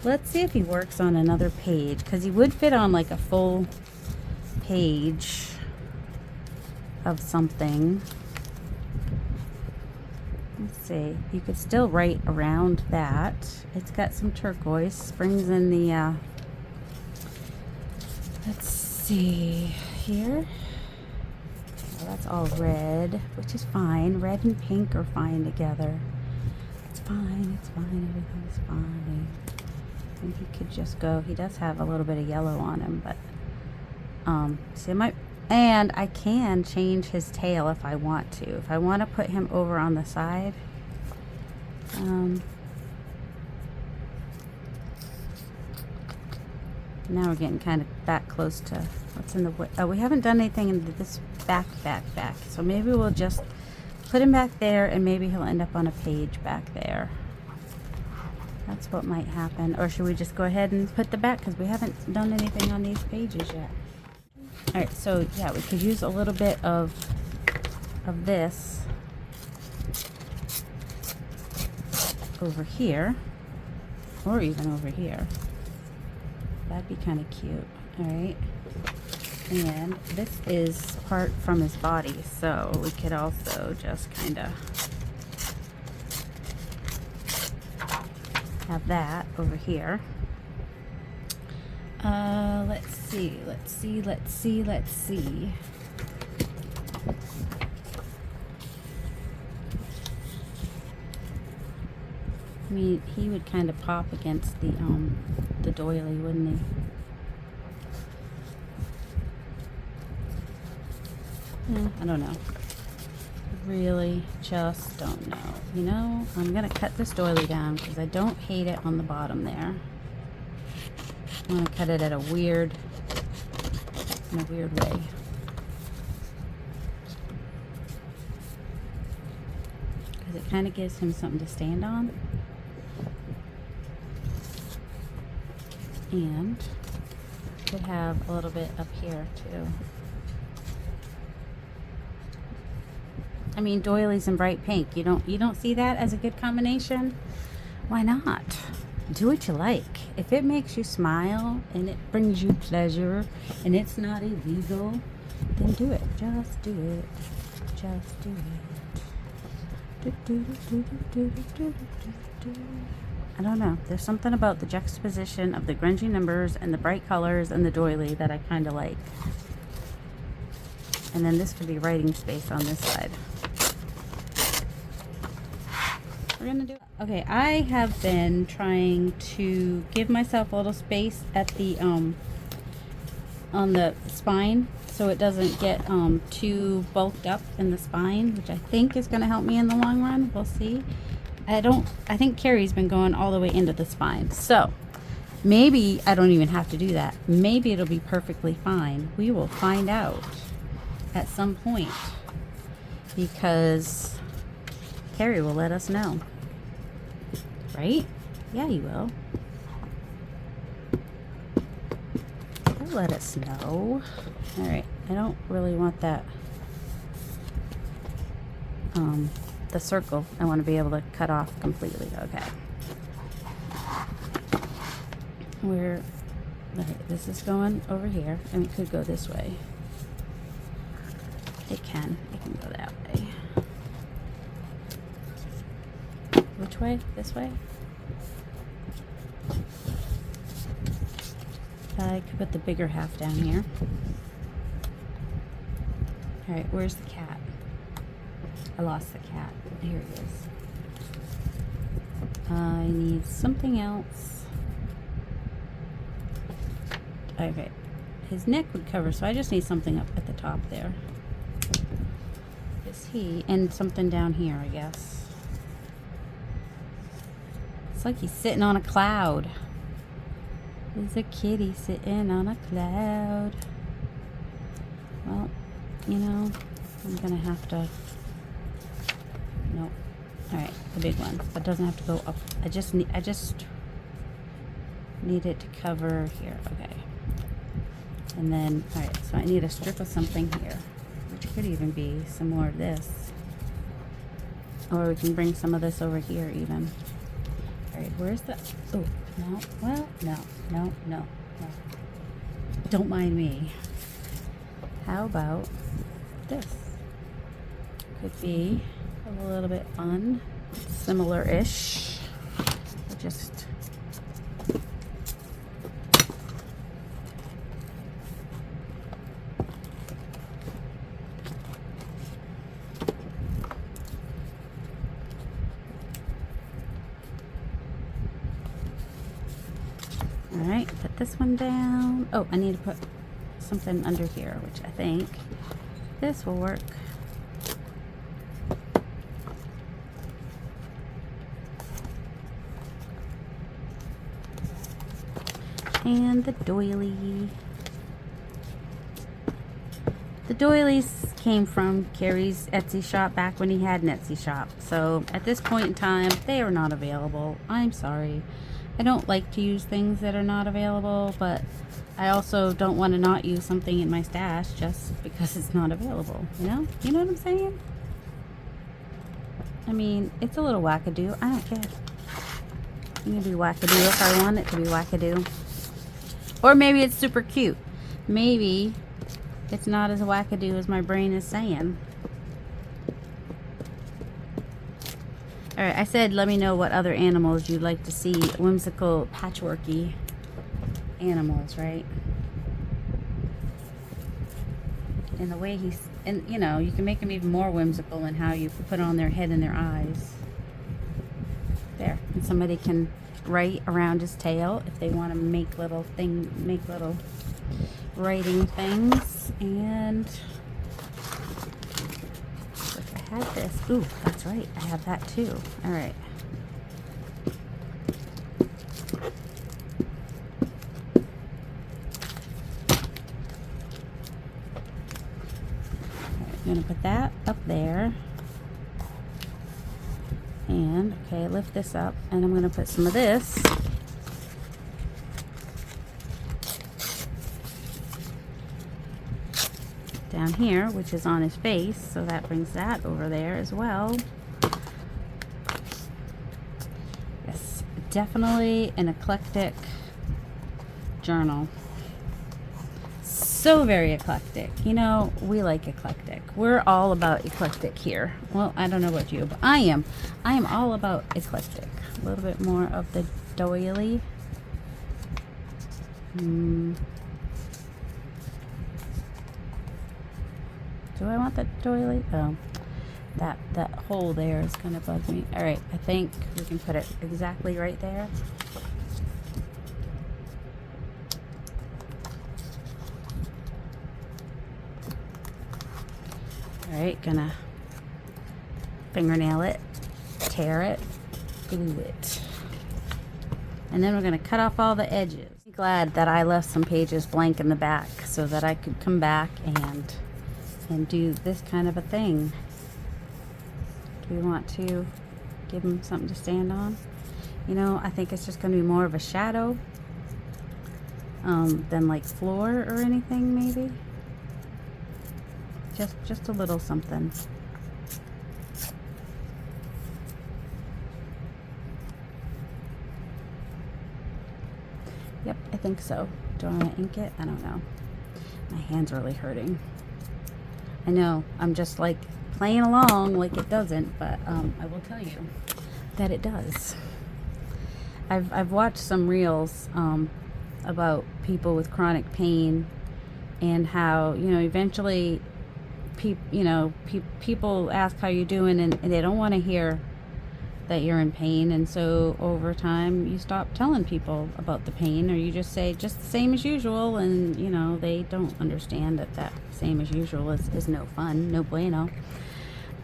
Let's see if he works on another page, because he would fit on like a full page. of something. Let's see. You could still write around that. It's got some turquoise. Brings in the, let's see here. Oh, that's all red, which is fine. Red and pink are fine together. It's fine. It's fine. Everything's fine. And he could just go. He does have a little bit of yellow on him, but see, and I can change his tail if I want to. If I want to put him over on the side, now we're getting kind of back close to what's in the way. Oh, we haven't done anything in this back. So maybe we'll just put him back there, and maybe he'll end up on a page back there. That's what might happen. Or should we just go ahead and put the back, because we haven't done anything on these pages yet. All right, so yeah, we could use a little bit of this over here, or even over here. That'd be kind of cute. All right, and this is part from his body, so we could also just kind of have that over here. Let's see. I mean, he would kind of pop against the doily, wouldn't he? I don't know. Really just don't know. You know, I'm gonna cut this doily down because I don't hate it on the bottom there. I want to cut it in a weird way. Because it kind of gives him something to stand on. And could have a little bit up here too. I mean, doilies in bright pink. You don't see that as a good combination? Why not? Do what you like. If it makes you smile and it brings you pleasure and it's not illegal, then do it. Just do it. Just do it. I don't know. There's something about the juxtaposition of the grungy numbers and the bright colors and the doily that I kind of like. And then this could be writing space on this side. We're gonna do it. Okay, I have been trying to give myself a little space at the on the spine so it doesn't get too bulked up in the spine, which I think is going to help me in the long run. We'll see. I think Carrie's been going all the way into the spine, so maybe I don't even have to do that. Maybe it'll be perfectly fine. We will find out at some point, because Carrie will let us know. Right? Yeah, he will. He'll let us know. Alright, I don't really want that, the circle. I want to be able to cut off completely. Okay. Alright, this is going over here, and it could go this way. It can go that way. Which way? This way? I could put the bigger half down here. Alright, where's the cat? I lost the cat. Here he is. I need something else. Okay. His neck would cover, so I just need something up at the top there. Is he? And something down here, I guess. It's like he's sitting on a cloud. There's a kitty sitting on a cloud. Well, you know, I'm gonna have to. Nope. All right, the big one, but it doesn't have to go up. I just need it to cover here. Okay. And then, all right. So I need a strip of something here, which could even be some more of this, or we can bring some of this over here even. All right, where's the? Oh, no. Well, no. Don't mind me. How about this? could be a little bit fun, similar-ish. Just all right, put this one down. Oh, I need to put something under here, which I think this will work. And the doily. The doilies came from Carrie's Etsy shop back when he had an Etsy shop. So at this point in time, they are not available. I'm sorry. I don't like to use things that are not available, but I also don't want to not use something in my stash just because it's not available, you know? You know what I'm saying? I mean, it's a little wackadoo. I don't care. It can be wackadoo if I want it to be wackadoo. Or maybe it's super cute. Maybe it's not as wackadoo as my brain is saying. Alright, I said let me know what other animals you'd like to see. Whimsical, patchworky animals, right? And the way he's, and you know, you can make them even more whimsical in how you put on their head and their eyes. There. And somebody can write around his tail if they want to make little writing things. And if I had this, ooh, that's right, I have that too. All right. I'm gonna put that up there. And okay, lift this up, and I'm gonna put some of this down here, which is on his face, so that brings that over there as well. Yes, definitely an eclectic journal. So very eclectic. You know, we like eclectic. We're all about eclectic here. Well, I don't know about you, but I am all about eclectic. A little bit more of the doily. Do I want the doily? Oh, that hole there is gonna bug me. All right, I think we can put it exactly right there. Alright, gonna fingernail it, tear it, glue it. And then we're gonna cut off all the edges. I'm glad that I left some pages blank in the back so that I could come back and do this kind of a thing. Do we want to give him something to stand on? You know, I think it's just gonna be more of a shadow than like floor or anything, maybe. Just a little something. Yep, I think so. Do I want to ink it? I don't know. My hand's really hurting. I know, I'm just like playing along like it doesn't, but I will tell you that it does. I've watched some reels about people with chronic pain and how, you know, eventually people ask how you're doing, and they don't want to hear that you're in pain, and so over time you stop telling people about the pain, or you just say just the same as usual, and you know they don't understand that same as usual is no fun, no bueno.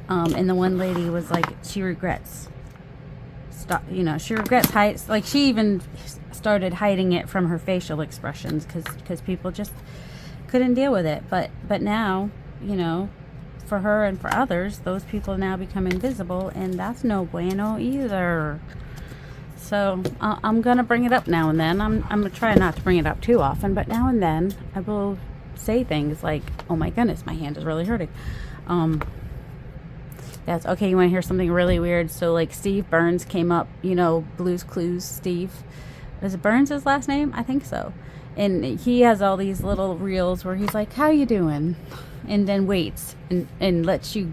And the one lady was like, she regrets like she even started hiding it from her facial expressions because people just couldn't deal with it, but now, you know, for her and for others, those people now become invisible, and that's no bueno either. So I'm gonna bring it up now and then. I'm gonna try not to bring it up too often, but now and then I will say things like, oh my goodness, my hand is really hurting. That's okay. You want to hear something really weird? So like Steve Burns came up, you know, Blue's Clues Steve. Is it Burns his last name? I think so. And he has all these little reels where he's like, how you doing? And then waits and lets you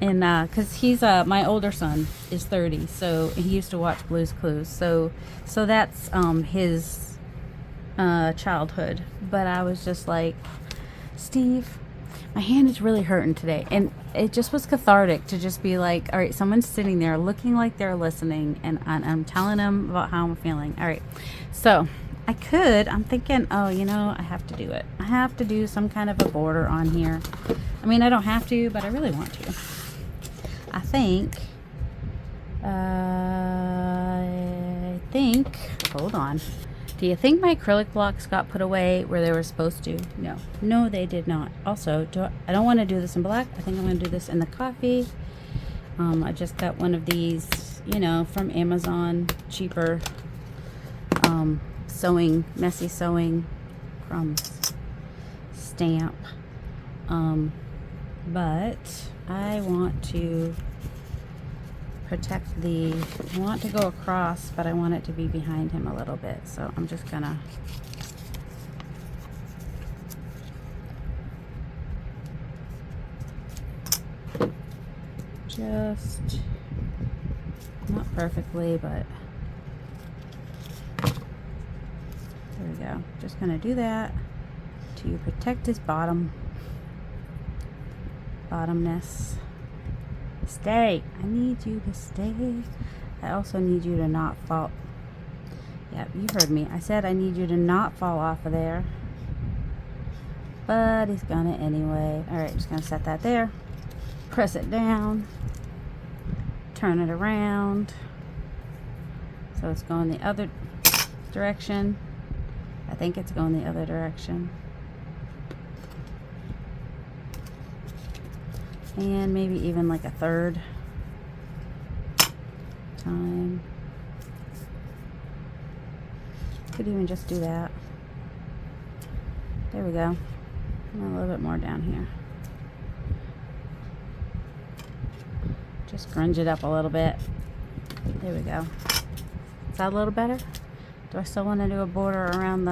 And because he's my older son is 30, so he used to watch Blue's Clues, so that's his childhood. But I was just like, Steve, my hand is really hurting today, and it just was cathartic to just be like, all right, someone's sitting there looking like they're listening, and I'm telling them about how I'm feeling. All right, so I'm thinking, oh, you know, I have to do it. I have to do some kind of a border on here. I mean, I don't have to, but I really want to. I think, hold on. Do you think my acrylic blocks got put away where they were supposed to? No, they did not. Also, I don't want to do this in black. I think I'm going to do this in the coffee. I just got one of these, you know, from Amazon, cheaper, messy sewing crumbs stamp. But I want to protect I want to go across, but I want it to be behind him a little bit. So I'm just gonna not perfectly, but there we go. Just gonna do that to protect his bottomness. Stay. I need you to stay. I also need you to not fall. Yep, you heard me. I said I need you to not fall off of there. But he's gonna anyway. Alright, just gonna set that there. Press it down. Turn it around. So it's going the other direction. I think it's going the other direction. And maybe even like a third time. Could even just do that. There we go. And a little bit more down here. Just grunge it up a little bit. There we go. Is that a little better? Do I still want to do a border around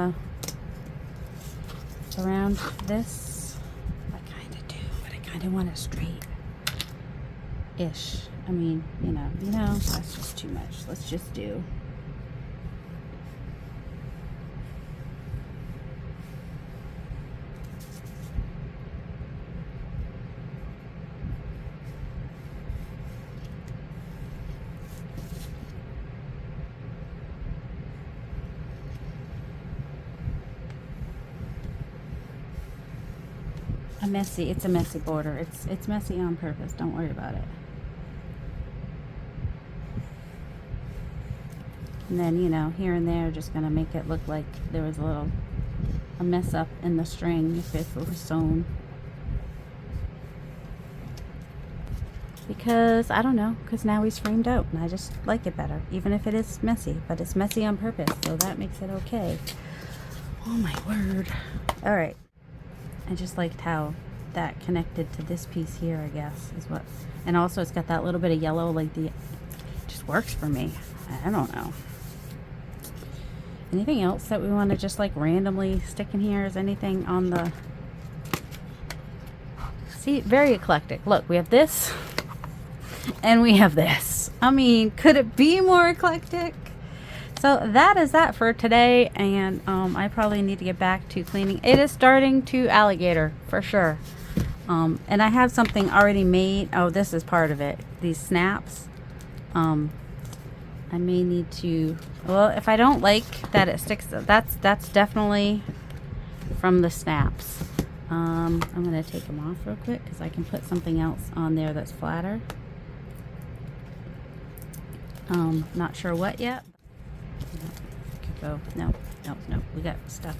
this? I want it straight-ish. I mean, you know, that's just too much. Let's just do. It's a messy border. It's messy on purpose. Don't worry about it. And then, you know, here and there, just gonna make it look like there was a mess up in the string if it was sewn. Because, I don't know, because now he's framed out and I just like it better, even if it is messy, but it's messy on purpose, so that makes it okay. Oh my word. All right. I just liked how that connected to this piece here, I guess, is what. And also it's got that little bit of yellow, like it just works for me. I don't know. Anything else that we want to just like randomly stick in here? Is anything on the... See, very eclectic. Look, we have this and we have this. I mean, could it be more eclectic? So that is that for today, and I probably need to get back to cleaning. It is starting to alligator for sure, and I have something already made. Oh, this is part of it. These snaps. I may need to. Well, if I don't like that it sticks, that's definitely from the snaps. I'm gonna take them off real quick because I can put something else on there that's flatter. Not sure what yet. Go. No, we got stuff.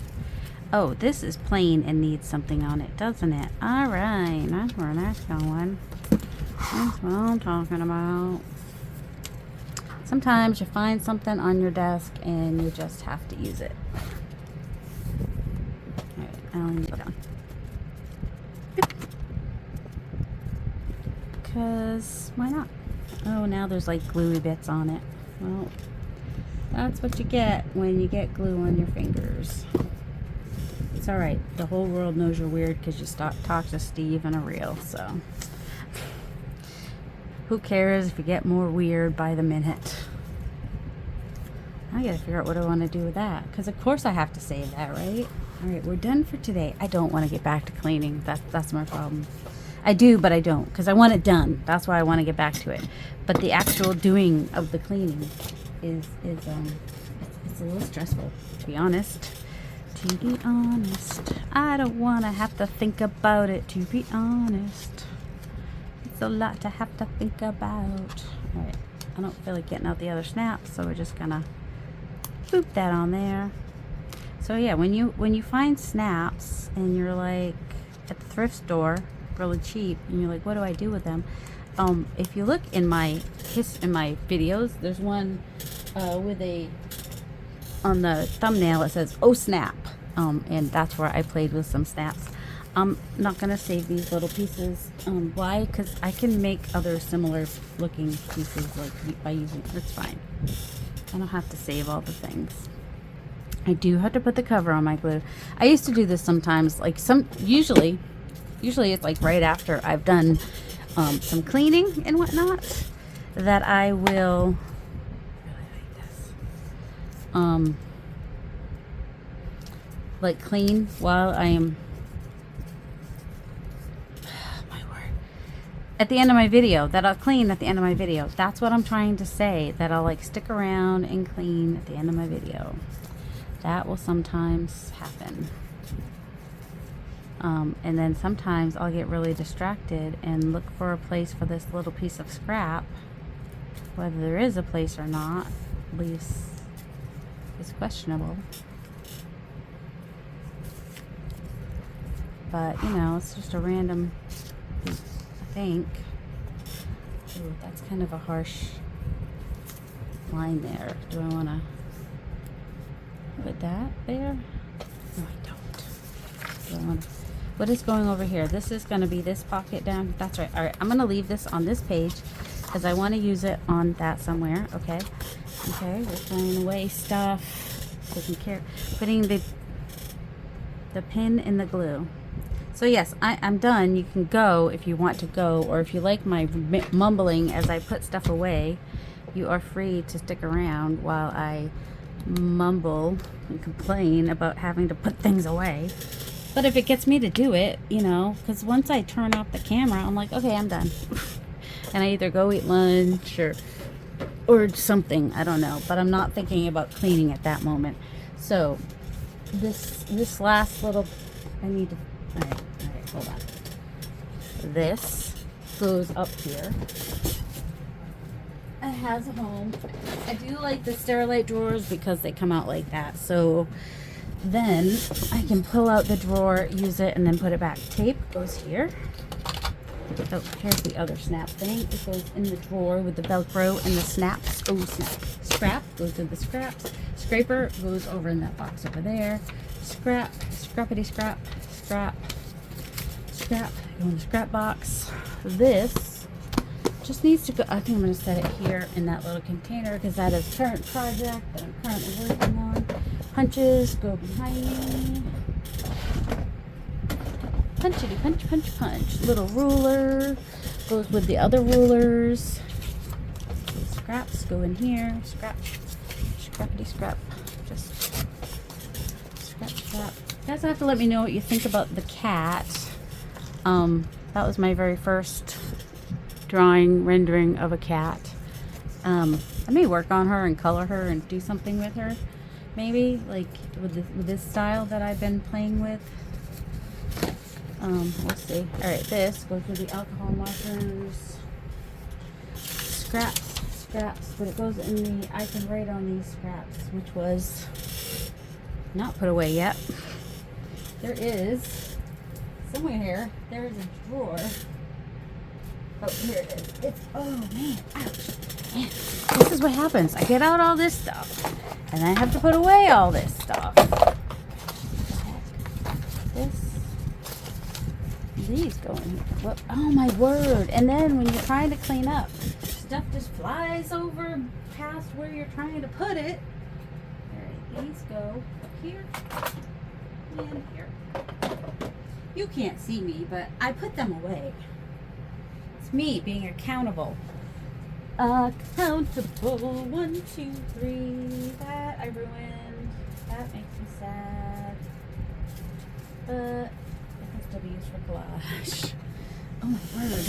Oh, this is plain and needs something on it, doesn't it? All right, that's where that's going. That's what I'm talking about. Sometimes you find something on your desk and you just have to use it. All right, I only need to go down. Because why not? Oh, now there's like gluey bits on it. Well, that's what you get when you get glue on your fingers. It's alright. The whole world knows you're weird because you talk to Steve in a reel, so. Who cares if you get more weird by the minute? I gotta figure out what I want to do with that, because of course I have to save that, right? All right, we're done for today. I don't want to get back to cleaning. That's my problem. I do, but I don't, because I want it done. That's why I want to get back to it. But the actual doing of the cleaning is it's a little stressful, to be honest. To be honest, I don't want to have to think about it. To be honest, it's a lot to have to think about. All right, I don't feel like getting out the other snaps, so we're just gonna boop that on there. So yeah, when you find snaps and you're like at the thrift store, really cheap, and you're like, what do I do with them? If you look in my videos, there's one with on the thumbnail it says "Oh snap," and that's where I played with some snaps. I'm not gonna save these little pieces. Why? Because I can make other similar looking pieces like by using. It's fine. I don't have to save all the things. I do have to put the cover on my glue. I used to do this sometimes, like usually it's like right after I've done some cleaning and whatnot, that I will like clean while I am at the end of my video, that I'll clean at the end of my video. That's what I'm trying to say, that I'll like stick around and clean at the end of my video. That will sometimes happen. And then sometimes I'll get really distracted and look for a place for this little piece of scrap. Whether there is a place or not, at least is questionable. But, you know, it's just a random piece, I think. Ooh, that's kind of a harsh line there. Do I want to put that there? No, I don't. Do I want to? What is going over here? This is going to be this pocket down. That's right. All right, I'm going to leave this on this page because I want to use it on that somewhere. Okay. Okay, we're throwing away stuff. Taking care. Putting the pin in the glue. So yes, I'm done. You can go if you want to go, or if you like my mumbling as I put stuff away, you are free to stick around while I mumble and complain about having to put things away. But if it gets me to do it, you know, because once I turn off the camera, I'm like, okay, I'm done. And I either go eat lunch or something, I don't know. But I'm not thinking about cleaning at that moment. So this last little, I need to, all right, hold on. This goes up here. It has a home. I do like the Sterilite drawers because they come out like that. So then I can pull out the drawer, use it, and then put it back. Tape goes here. Oh, here's the other snap thing. It goes in the drawer with the Velcro and the snaps. Oh, snap. Scrap goes with the scraps. Scraper goes over in that box over there. Scrap, scrappity scrap, scrap, scrap, go in the scrap box. This just needs to go. I think I'm going to set it here in that little container because that is current project that I'm currently working on. Punches go behind me. Punchity punch, punch, punch. Little ruler goes with the other rulers. Scraps go in here. Scrap, scrappity scrap. Just scrap, scrap. You guys have to let me know what you think about the cat. That was my very first rendering of a cat. I may work on her and color her and do something with her. Maybe, like, with this style that I've been playing with. We'll see. Alright, this goes with the alcohol markers. Scraps, but it goes in the, I can write on these scraps, which was not put away yet. There is, somewhere here, there is a drawer. Oh, here it is. It's, oh man, ouch. Man, this is what happens. I get out all this stuff, and I have to put away all this stuff. These go in here. What? Oh my word. And then when you're trying to clean up, stuff just flies over past where you're trying to put it. Alright, these go up here and here. You can't see me, but I put them away. It's me being accountable. Accountable. 1, 2, 3. That I ruined. That makes me sad. But it can still be used for collage. Oh my word.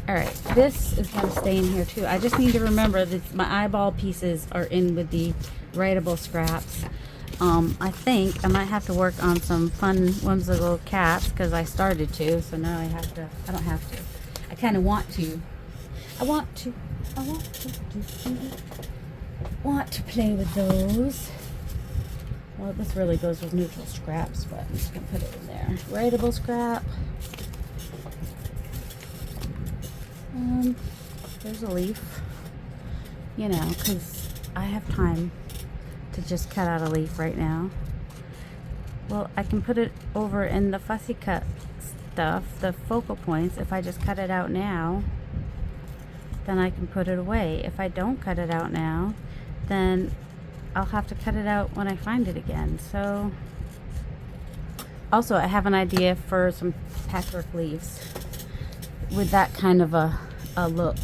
Alright, this is going to stay in here too. I just need to remember that my eyeball pieces are in with the writable scraps. I think I might have to work on some fun whimsical cats because I started to, so now I don't have to. I kind of want to. I want to play with those. Well, this really goes with neutral scraps, but I'm just going to put it in there. Writable scrap. There's a leaf, you know, because I have time to just cut out a leaf right now. Well, I can put it over in the fussy cut stuff, the focal points. If I just cut it out now, then I can put it away. If I don't cut it out now, then I'll have to cut it out when I find it again. So, also I have an idea for some patchwork leaves with that kind of a look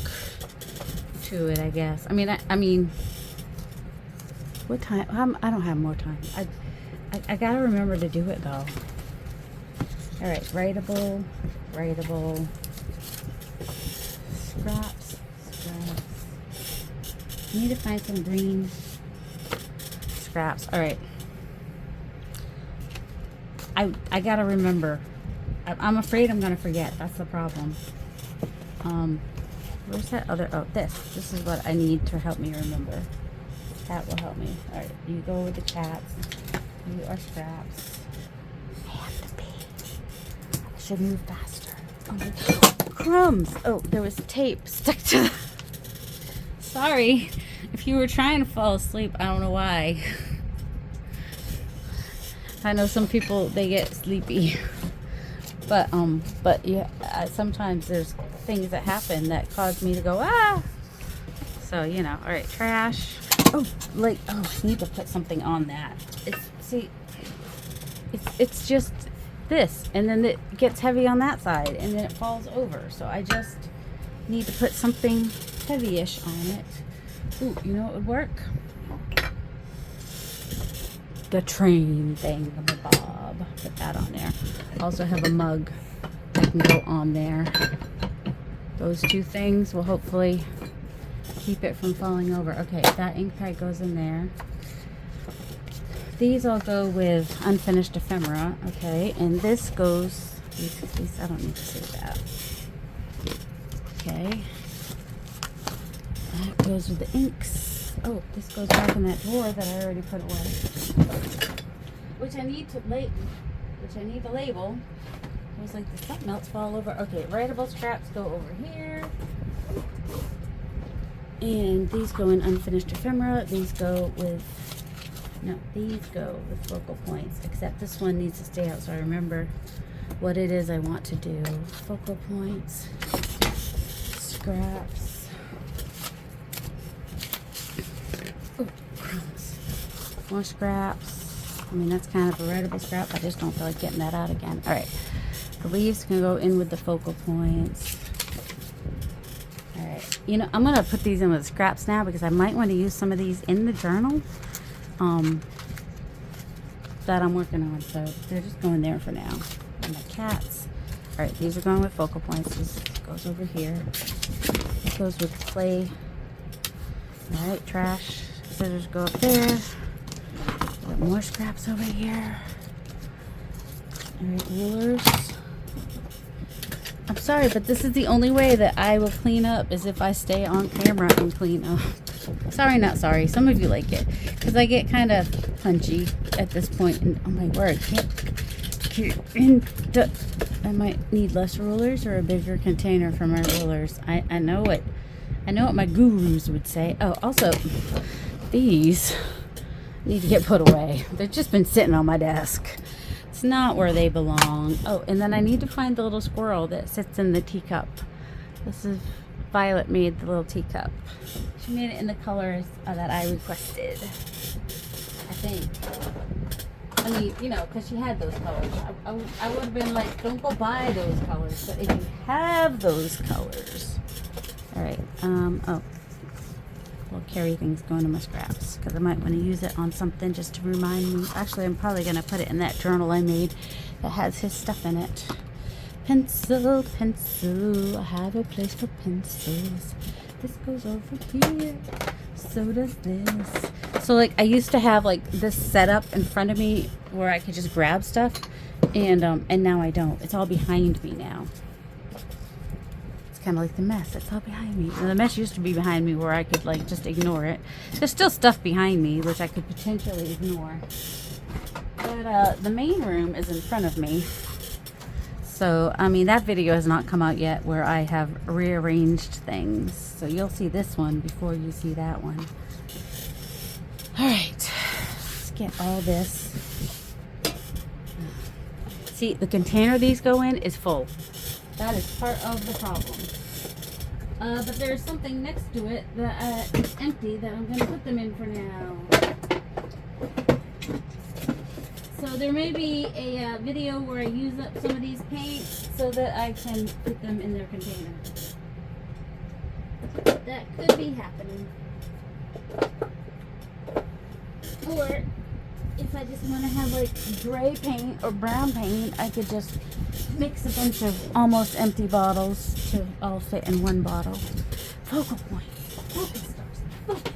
to it, I guess. I mean, what time? I don't have more time. I gotta remember to do it though. All right, writable, scraps. I need to find some green scraps. All right. I gotta remember. I'm afraid I'm gonna forget. That's the problem. Where's that other? Oh, this is what I need to help me remember. That will help me. All right, you go with the cats. You are scraps. I have to pee. I should move faster. Oh my God. Crumbs. Oh, there was tape stuck to the... Sorry if you were trying to fall asleep. I don't know why. I know some people, they get sleepy. But yeah, sometimes there's things that happen that cause me to go, ah! So, you know, all right, trash. Oh, I need to put something on that. It's just this, and then it gets heavy on that side, and then it falls over. So I just need to put something heavy-ish on it. Ooh, you know what would work? The train thing, the bob. Put that on there. Also have a mug that can go on there. Those two things will hopefully keep it from falling over. Okay, that ink pad goes in there. These all go with unfinished ephemera. Okay, and this goes. These I don't need to say that. Okay, that goes with the inks. Oh, this goes back in that drawer that I already put away. Which I need to label. I was like, did something else fall over? Okay, writable scraps go over here. And these go in unfinished ephemera. These go with focal points. Except this one needs to stay out so I remember what it is I want to do. Focal points, scraps. Oh, crumbs. More scraps. I mean, that's kind of a writable scrap. I just don't feel like getting that out again. All right. The leaves can go in with the focal points. All right. You know, I'm going to put these in with scraps now because I might want to use some of these in the journal that I'm working on. So they're just going there for now. And the cats. All right. These are going with focal points. This goes over here. This goes with clay. All right. Trash. Scissors go up there. More scraps over here. Alright, rulers. I'm sorry, but this is the only way that I will clean up is if I stay on camera and clean up. Sorry, not sorry. Some of you like it. Because I get kind of punchy at this point. And, oh my word. I might need less rulers or a bigger container for my rulers. I know what my gurus would say. Oh, also, these need to get put away. They've just been sitting on my desk. It's not where they belong. Oh, and then I need to find the little squirrel that sits in the teacup. This is Violet made the little teacup. She made it in the colors that I requested. I think. I mean, you know, because she had those colors. I would have been like, don't go buy those colors. But if you have those colors, All right. Oh, we'll carry things going to my scraps because I might want to use it on something just to remind me. Actually, I'm probably going to put it in that journal I made that has his stuff in it. Pencil, pencil. I have a place for pencils. This goes over here. So does this. So like I used to have like this setup in front of me where I could just grab stuff, and now I don't. It's all behind me now. It's kind of like the mess. It's all behind me. And the mess used to be behind me where I could like just ignore it. There's still stuff behind me which I could potentially ignore. But the main room is in front of me. So, I mean, that video has not come out yet where I have rearranged things. So you'll see this one before you see that one. All right, let's get all this. See, the container these go in is full. That is part of the problem. But there's something next to it that is empty that I'm going to put them in for now. So there may be a video where I use up some of these paints so that I can put them in their container. That could be happening. Or if I just want to have like gray paint or brown paint, I could just mix a bunch of almost empty bottles to all fit in one bottle. Focal point. Focus, stars. Focus.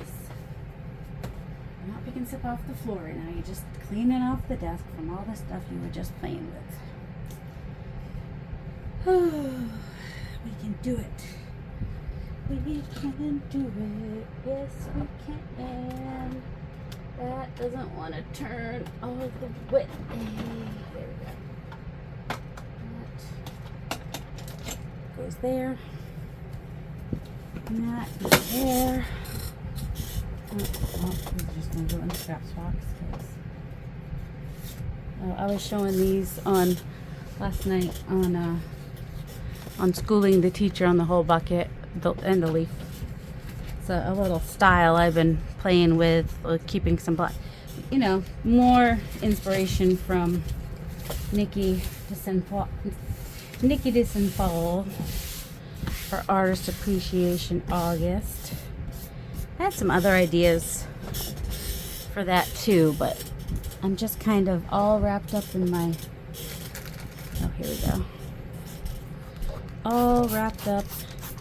You're not picking stuff off the floor right now. You're just cleaning off the desk from all the stuff you were just playing with. We can do it. We can do it. Yes, we can. That doesn't want to turn all the way. There we go. That goes there. And that goes there. I'm just going to go in the scraps box. I was showing these on last night on schooling the teacher on the whole bucket and the leaf. It's a little style I've been playing with, keeping some black, you know, more inspiration from Nikki Disenfall for Artist Appreciation August. I had some other ideas for that too, but I'm just kind of all wrapped up in my, oh, here we go. All wrapped up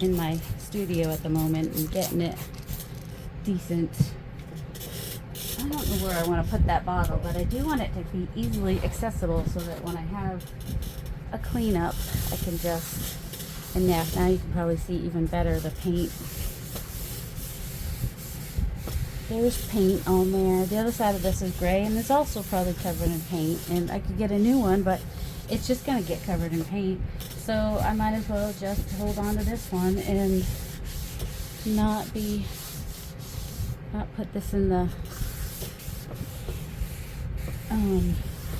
in my studio at the moment and getting it decent. I don't know where I want to put that bottle, but I do want it to be easily accessible so that when I have a cleanup, I can just, and now you can probably see even better the paint. There's paint on there. The other side of this is gray, and it's also probably covered in paint, and I could get a new one, but it's just going to get covered in paint. So I might as well just hold on to this one and not put this in the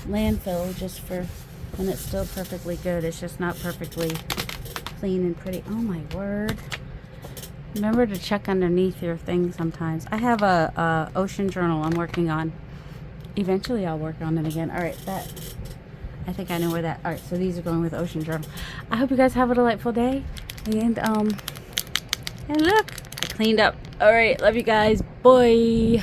landfill just for when it's still perfectly good. It's just not perfectly clean and pretty. Oh my word. Remember to check underneath your thing sometimes. I have a ocean journal I'm working on. Eventually I'll work on it again. All right, I think I know where that. All right, so these are going with ocean journal. I hope you guys have a delightful day. And look, I cleaned up. All right, love you guys. Bye.